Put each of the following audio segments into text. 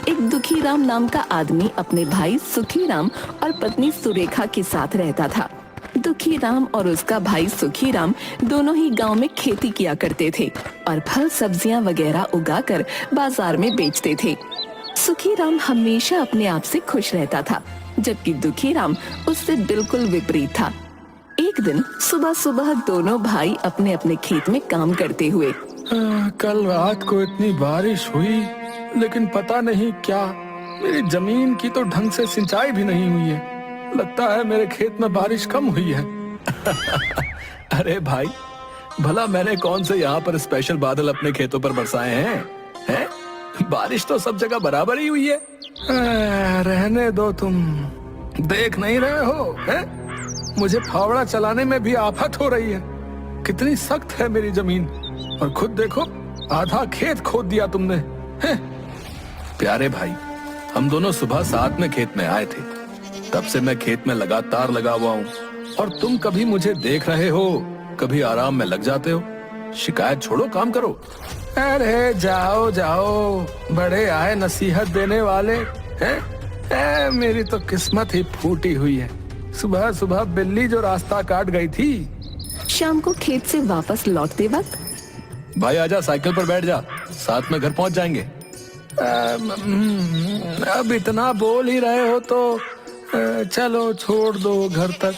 एक दुखीराम नाम का आदमी अपने भाई सुखीराम और पत्नी सुरेखा के साथ रहता था। दुखीराम और उसका भाई सुखीराम दोनों ही गांव में खेती किया करते थे और फल सब्जियां वगैरह उगाकर बाजार में बेचते थे। सुखीराम हमेशा अपने आप से खुश रहता था, जबकि दुखीराम उससे बिल्कुल विपरीत था। एक दिन सुबह सुबह दोनों भाई अपने अपने खेत में काम करते हुए। कल रात को इतनी बारिश हुई, लेकिन पता नहीं क्या मेरी जमीन की तो ढंग से सिंचाई भी नहीं हुई है। लगता है मेरे खेत में बारिश कम हुई है। अरे भाई, भला मैंने कौन से यहाँ पर स्पेशल बादल अपने खेतों पर बरसाए हैं? बारिश तो सब जगह बराबर ही हुई है। रहने दो, तुम देख नहीं रहे हो है? मुझे फावड़ा चलाने में भी आफत हो रही है। कितनी सख्त है मेरी जमीन, और खुद देखो आधा खेत खोद दिया तुमने है? प्यारे भाई, हम दोनों सुबह साथ में खेत में आए थे, तब से मैं खेत में लगातार लगा हुआ हूँ, और तुम कभी मुझे देख रहे हो, कभी आराम में लग जाते हो। शिकायत छोड़ो, काम करो। अरे जाओ जाओ, बड़े आए नसीहत देने वाले हैं। मेरी तो किस्मत ही फूटी हुई है। सुबह सुबह बिल्ली जो रास्ता काट गई थी। शाम को खेत से वापस लौटते वक्त, भाई आजा, साइकिल पर बैठ जा, साथ में घर पहुंच जाएंगे। अब इतना बोल ही रहे हो तो चलो छोड़ दो घर तक।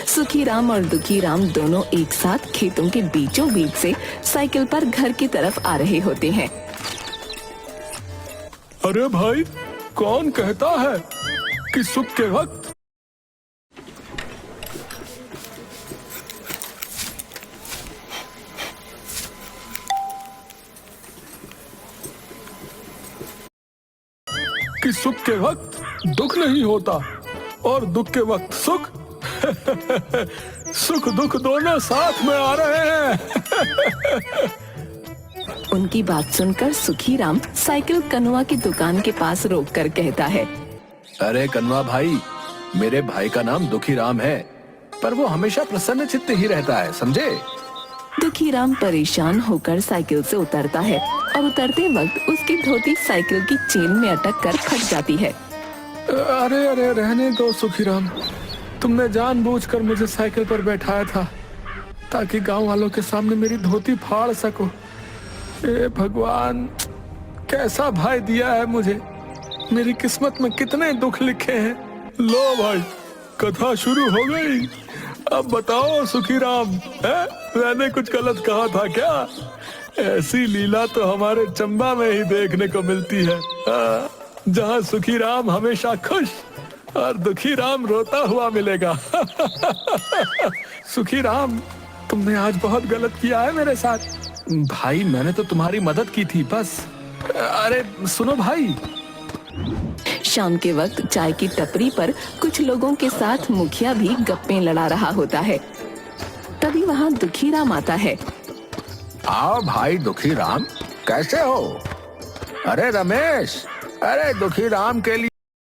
सुखीराम और दुखीराम दोनों एक साथ खेतों के बीचों बीच से साइकिल पर घर की तरफ आ रहे होते हैं। अरे भाई, कौन कहता है कि सुख के वक्त दुख नहीं होता और दुख के वक्त सुख। सुख दुख दोनों साथ में आ रहे हैं। उनकी बात सुनकर सुखीराम साइकिल कनुआ की दुकान के पास रोककर कहता है, अरे कनुआ भाई, मेरे भाई का नाम दुखीराम है, पर वो हमेशा प्रसन्न चित्त ही रहता है, समझे? दुखीराम परेशान होकर साइकिल से उतरता है और उतरते वक्त उसकी धोती साइकिल की चेन में अटक कर फट जाती है। अरे अरे, रहने दो सुखीराम, तुमने जानबूझकर मुझे साइकिल पर बैठाया था ताकि गांव वालों के सामने मेरी धोती फाड़ सको। ए भगवान, कैसा भाई दिया है मुझे। मेरी किस्मत में कितने दुख लिखे हैं। लो भाई, कथा शुरू हो गई। अब बताओ सुखीराम, मैंने कुछ गलत कहा था क्या? ऐसी लीला तो हमारे चंबा में ही देखने को मिलती है, जहाँ सुखीराम हमेशा खुश और दुखीराम रोता हुआ मिलेगा। सुखीराम, तुमने आज बहुत गलत किया है मेरे साथ। भाई, मैंने तो तुम्हारी मदद की थी बस। अरे सुनो भाई। शाम के वक्त चाय की टपरी पर कुछ लोगों के साथ मुखिया भी गप्पे लड़ा रहा होता है। तभी वहाँ दुखीराम आता है। आओ भाई दुखीराम, कैसे हो? अरे रमेश, अरे दुखीराम के लिए